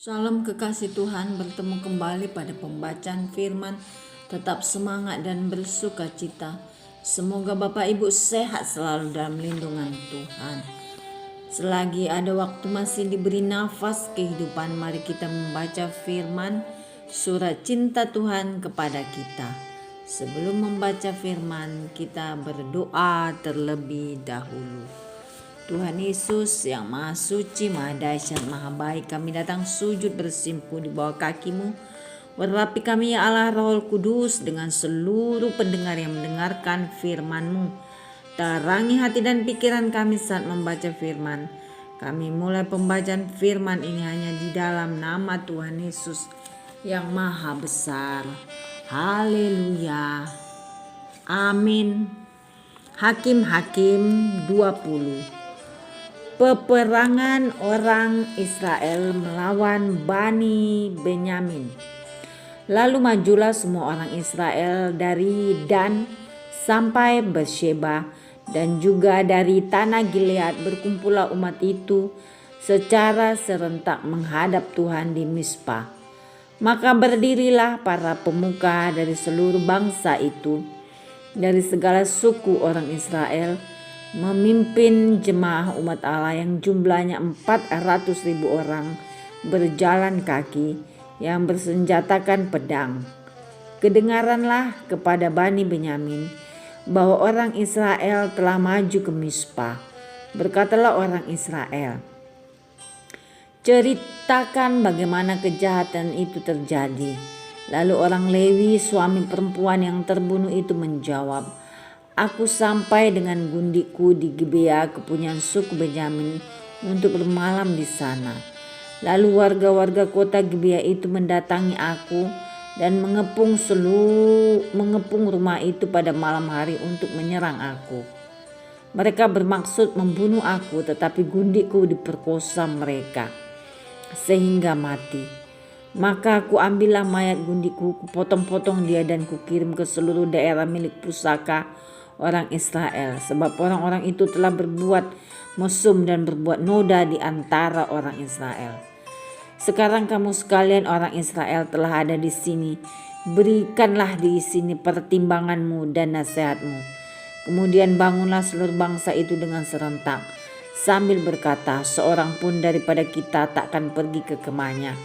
Salam kekasih Tuhan, bertemu kembali pada pembacaan firman. Tetap semangat dan bersuka cita. Semoga Bapak Ibu sehat selalu dalam lindungan Tuhan. Selagi ada waktu masih diberi nafas kehidupan, mari kita membaca firman surat cinta Tuhan kepada kita. Sebelum membaca firman, kita berdoa terlebih dahulu. Tuhan Yesus yang Maha Suci, Maha Dahsyat, Maha Baik, kami datang sujud bersimpuh di bawah kaki-Mu. Urapi kami ya Allah Roh Kudus dengan seluruh pendengar yang mendengarkan firman-Mu. Terangi hati dan pikiran kami saat membaca firman. Kami mulai pembacaan firman ini hanya di dalam nama Tuhan Yesus yang Maha Besar. Haleluya. Amin. Hakim-Hakim 20. Peperangan orang Israel melawan Bani Benyamin. Lalu majulah semua orang Israel dari Dan sampai Beersheba dan juga dari tanah Gilead. Berkumpullah umat itu secara serentak menghadap Tuhan di Mizpah. Maka berdirilah para pemuka dari seluruh bangsa itu, dari segala suku orang Israel, memimpin jemaah umat Allah yang jumlahnya 400.000 orang berjalan kaki yang bersenjatakan pedang. Kedengaranlah kepada Bani Benyamin bahwa orang Israel telah maju ke Mizpah. Berkatalah orang Israel, ceritakan bagaimana kejahatan itu terjadi. Lalu orang Lewi, suami perempuan yang terbunuh itu menjawab, aku sampai dengan gundikku di Gibea, kepunyaan suku Benyamin, untuk bermalam di sana. Lalu warga-warga kota Gibea itu mendatangi aku dan mengepung rumah itu pada malam hari untuk menyerang aku. Mereka bermaksud membunuh aku, tetapi gundikku diperkosa mereka sehingga mati. Maka aku ambillah mayat gundikku, kupotong-potong dia dan kukirim ke seluruh daerah milik pusaka orang Israel, sebab orang-orang itu telah berbuat mesum dan berbuat noda di antara orang Israel. Sekarang kamu sekalian orang Israel telah ada di sini, berikanlah di sini pertimbanganmu dan nasihatmu. Kemudian bangunlah seluruh bangsa itu dengan serentak, sambil berkata, seorang pun daripada kita takkan pergi ke kemahnya,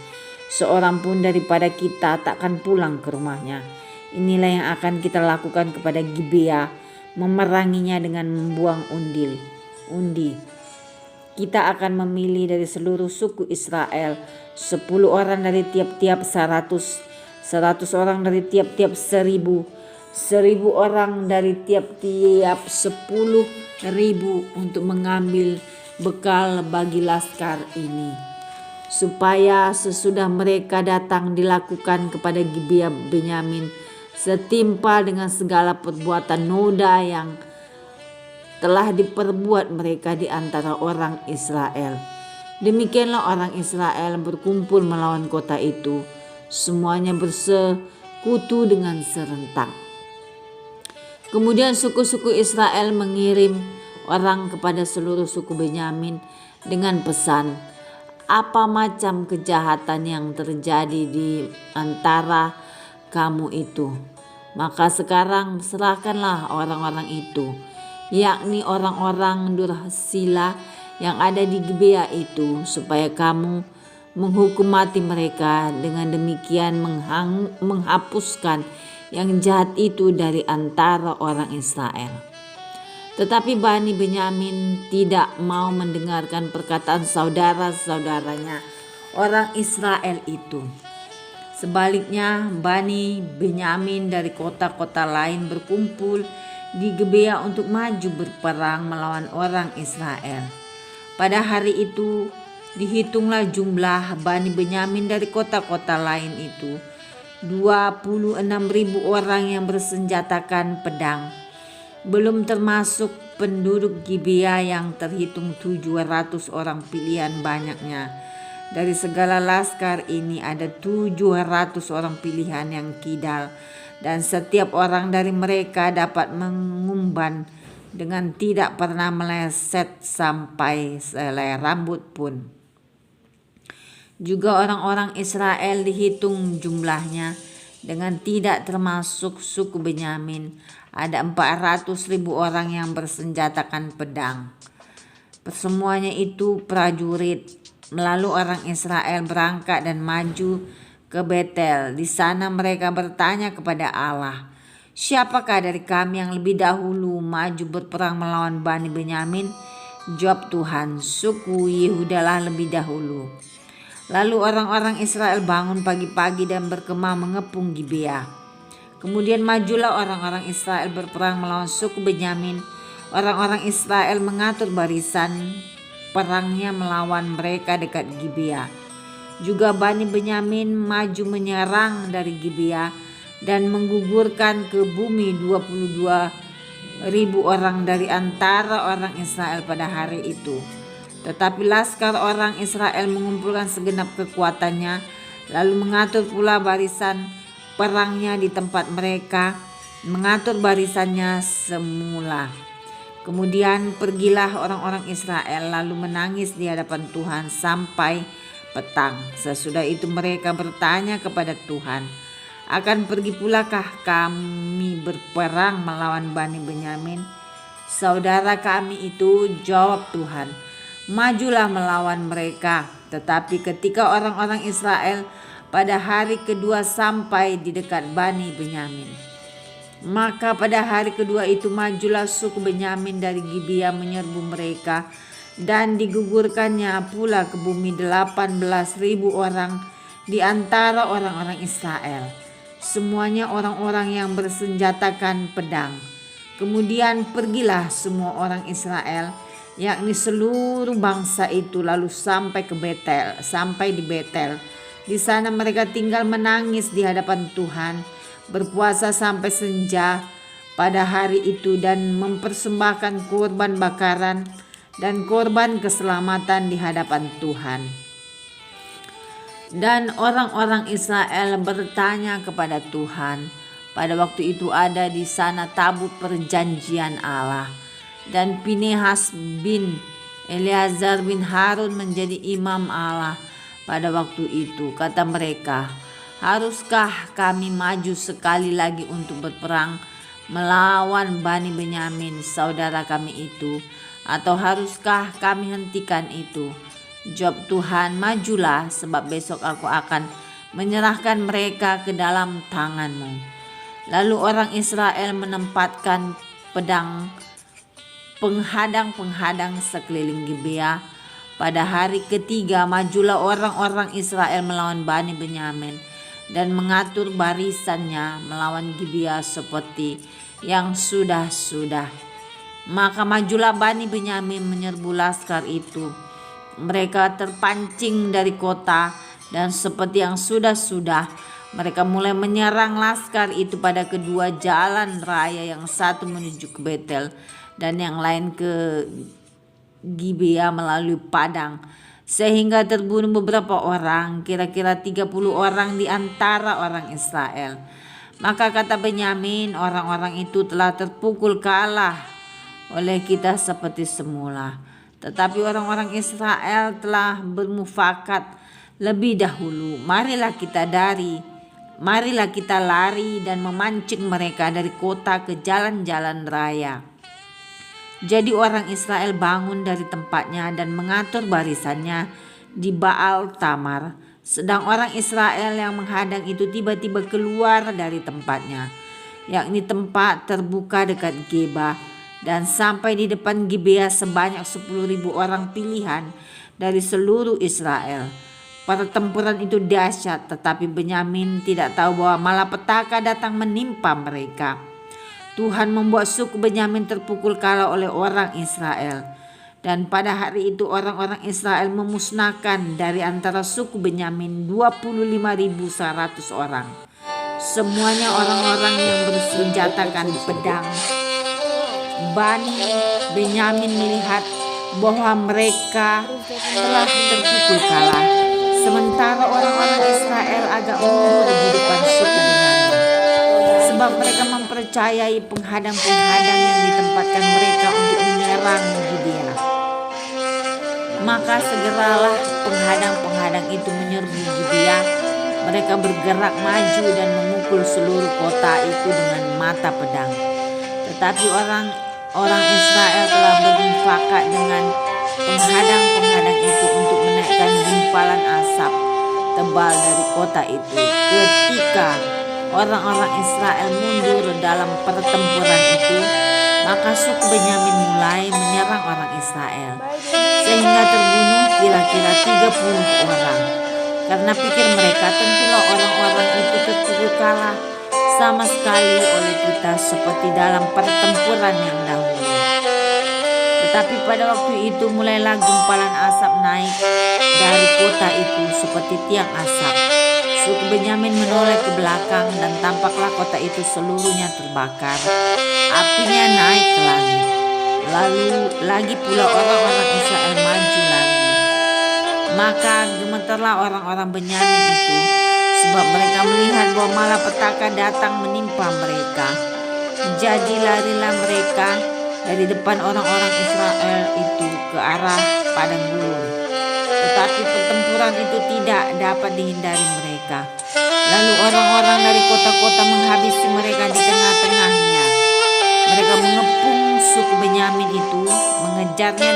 seorang pun daripada kita takkan pulang ke rumahnya. Inilah yang akan kita lakukan kepada Gibea, memeranginya dengan membuang undi. Kita akan memilih dari seluruh suku Israel 10 orang dari tiap-tiap 100 orang dari tiap-tiap 1.000 orang dari tiap-tiap 10.000 untuk mengambil bekal bagi laskar ini, supaya sesudah mereka datang dilakukan kepada Gibea Benyamin setimpal dengan segala perbuatan noda yang telah diperbuat mereka di antara orang Israel. Demikianlah orang Israel berkumpul melawan kota itu, semuanya bersekutu dengan serentak. Kemudian suku-suku Israel mengirim orang kepada seluruh suku Benyamin dengan pesan, apa macam kejahatan yang terjadi di antara kamu itu? Maka sekarang serahkanlah orang-orang itu, yakni orang-orang durhasila yang ada di Gibea itu, supaya kamu menghukum mati mereka, dengan demikian menghapuskan yang jahat itu dari antara orang Israel. Tetapi Bani Benyamin tidak mau mendengarkan perkataan saudara-saudaranya orang Israel itu. Sebaliknya, Bani Benyamin dari kota-kota lain berkumpul di Gibea untuk maju berperang melawan orang Israel. Pada hari itu, dihitunglah jumlah Bani Benyamin dari kota-kota lain itu, 26.000 orang yang bersenjatakan pedang, belum termasuk penduduk Gibea yang terhitung 700 orang pilihan banyaknya. Dari segala laskar ini ada 700 orang pilihan yang kidal, dan setiap orang dari mereka dapat mengumban dengan tidak pernah meleset sampai selai rambut pun. Juga orang-orang Israel dihitung jumlahnya dengan tidak termasuk suku Benyamin. Ada 400.000 orang yang bersenjatakan pedang. Persemuanya itu prajurit. Lalu orang Israel berangkat dan maju ke Betel. Di sana mereka bertanya kepada Allah, "Siapakah dari kami yang lebih dahulu maju berperang melawan Bani Benyamin?" Jawab Tuhan, "Suku Yehudalah lebih dahulu." Lalu orang-orang Israel bangun pagi-pagi dan berkemah mengepung Gibea. Kemudian majulah orang-orang Israel berperang melawan suku Benyamin. Orang-orang Israel mengatur barisan perangnya melawan mereka dekat Gibea. Juga Bani Benyamin maju menyerang dari Gibea dan menggugurkan ke bumi 22.000 orang dari antara orang Israel pada hari itu. Tetapi laskar orang Israel mengumpulkan segenap kekuatannya, lalu mengatur pula barisan perangnya di tempat mereka mengatur barisannya semula. Kemudian pergilah orang-orang Israel lalu menangis di hadapan Tuhan sampai petang. Sesudah itu mereka bertanya kepada Tuhan, "Akan pergi pulakah kami berperang melawan Bani Benyamin, saudara kami itu?" Jawab Tuhan, "Majulah melawan mereka." Tetapi ketika orang-orang Israel pada hari kedua sampai di dekat Bani Benyamin, maka pada hari kedua itu majulah suku Benyamin dari Gibea menyerbu mereka, dan digugurkannya pula ke bumi 18.000 orang di antara orang-orang Israel, semuanya orang-orang yang bersenjatakan pedang. Kemudian pergilah semua orang Israel, yakni seluruh bangsa itu, lalu sampai di Betel. Di sana mereka tinggal menangis di hadapan Tuhan, berpuasa sampai senja pada hari itu dan mempersembahkan korban bakaran dan korban keselamatan di hadapan Tuhan. Dan orang-orang Israel bertanya kepada Tuhan. Pada waktu itu ada di sana tabut perjanjian Allah, dan Pinehas bin Eleazar bin Harun menjadi imam Allah. Pada waktu itu kata mereka, "Haruskah kami maju sekali lagi untuk berperang melawan Bani Benyamin saudara kami itu, atau haruskah kami hentikan itu?" Jawab Tuhan, "Majulah, sebab besok aku akan menyerahkan mereka ke dalam tanganmu." Lalu orang Israel menempatkan pedang penghadang-penghadang sekeliling Gibea. Pada hari ketiga majulah orang-orang Israel melawan Bani Benyamin dan mengatur barisannya melawan Gibea seperti yang sudah-sudah. Maka majulah Bani Benyamin menyerbu laskar itu. Mereka terpancing dari kota, dan seperti yang sudah-sudah mereka mulai menyerang laskar itu pada kedua jalan raya, yang satu menuju ke Betel dan yang lain ke Gibea melalui padang, sehingga terbunuh beberapa orang, kira-kira 30 orang di antara orang Israel. Maka kata Benyamin, "Orang-orang itu telah terpukul kalah oleh kita seperti semula." Tetapi orang-orang Israel telah bermufakat lebih dahulu. Marilah kita lari dan memancing mereka dari kota ke jalan-jalan raya." Jadi orang Israel bangun dari tempatnya dan mengatur barisannya di Baal Tamar. Sedang orang Israel yang menghadang itu tiba-tiba keluar dari tempatnya, yakni tempat terbuka dekat Geba, dan sampai di depan Gibea sebanyak 10.000 orang pilihan dari seluruh Israel. Pertempuran itu dahsyat, tetapi Benyamin tidak tahu bahwa malapetaka datang menimpa mereka. Tuhan membuat suku Benyamin terpukul kalah oleh orang Israel. Dan pada hari itu orang-orang Israel memusnahkan dari antara suku Benyamin 25.100 orang. Semuanya orang-orang yang bersenjatakan pedang. Bani Benyamin melihat bahwa mereka telah terpukul kalah, sementara orang-orang Israel agak mundur di depan suku Benyamin, sebab mereka mempercayai penghadang-penghadang yang ditempatkan mereka untuk menyerang Gibea. Maka segeralah penghadang-penghadang itu menyerbu Gibeah. Mereka bergerak maju dan memukul seluruh kota itu dengan mata pedang. Tetapi orang Israel telah bermufakat dengan penghadang-penghadang itu untuk menaikkan gumpalan asap tebal dari kota itu. Ketika orang-orang Israel mundur dalam pertempuran itu, maka suku Benyamin mulai menyerang orang Israel, sehingga terbunuh kira-kira 30 orang. Karena pikir mereka, tentulah orang-orang itu terpukul kalah sama sekali oleh kita seperti dalam pertempuran yang dahulu. Tetapi pada waktu itu mulailah gumpalan asap naik dari kota itu seperti tiang asap. Suku Benyamin menoleh ke belakang dan tampaklah kota itu seluruhnya terbakar. Apinya naik ke langit. Lalu lagi pula orang-orang Israel maju lagi. Maka gemetarlah orang-orang Benyamin itu, sebab mereka melihat bahwa malapetaka datang menimpa mereka. Jadi larilah mereka dari depan orang-orang Israel itu ke arah padang gurun. Tetapi pertempuran itu tidak dapat dihindari mereka. Lalu orang-orang dari kota-kota menghabisi mereka di tengah-tengahnya. Mereka mengepung suku Benyamin itu, mengejarnya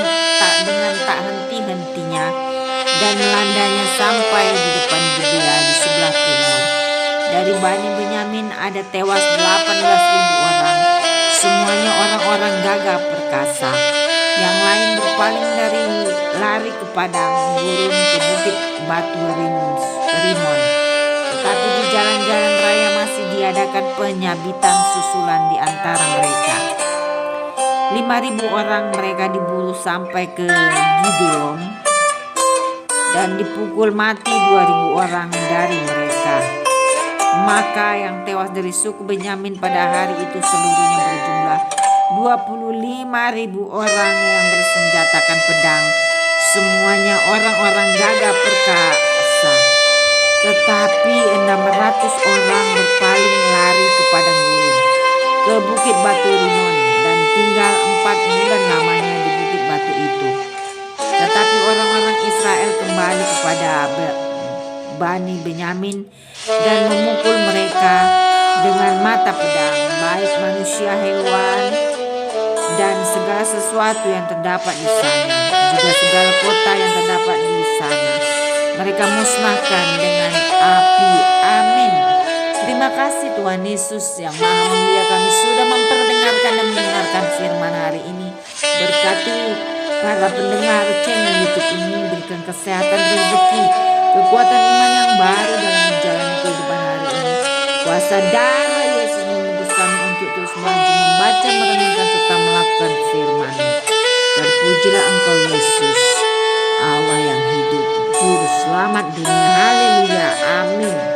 dengan tak henti-hentinya, dan melandanya sampai di depan Gibeah di sebelah timur. Dari Bani Benyamin ada tewas 18.000 orang, semuanya orang-orang gagah perkasa. Yang lain berpaling dari lari ke padang gurun ke bukit batu Rimon. Tetapi di jalan-jalan raya masih diadakan penyabitan susulan di antara mereka. 5.000 orang mereka diburu sampai ke Gideon, dan dipukul mati 2.000 orang dari mereka. Maka yang tewas dari suku Benyamin pada hari itu seluruhnya berjumlah 25.000 orang yang bersenjatakan pedang, semuanya orang-orang gagah perkasa. Tetapi 600 orang berpaling lari ke padang gurun, ke bukit batu Rimon, dan tinggal 4 bulan lamanya di bukit batu itu. Tetapi orang-orang Israel kembali kepada Bani Benyamin dan memukul mereka dengan mata pedang, baik manusia, hewan, dan segala sesuatu yang terdapat di sana, juga segala kota yang terdapat di sana. Mereka musnahkan dengan api. Amin. Terima kasih Tuhan Yesus yang Maha Mulia, kami sudah memperdengarkan dan mendengarkan firman hari ini. Berkati para pendengar channel YouTube ini, berikan kesehatan, rezeki, kekuatan iman yang baru dalam menjalani kehidupan hari ini. Kuasa darah Yesus membungkus kami untuk terus maju, membaca, merenungkan, serta melakukan firman-Mu. Terpujilah Engkau Yesus, Allah yang hidup, Juru Selamat dunia. Haleluya. Amin.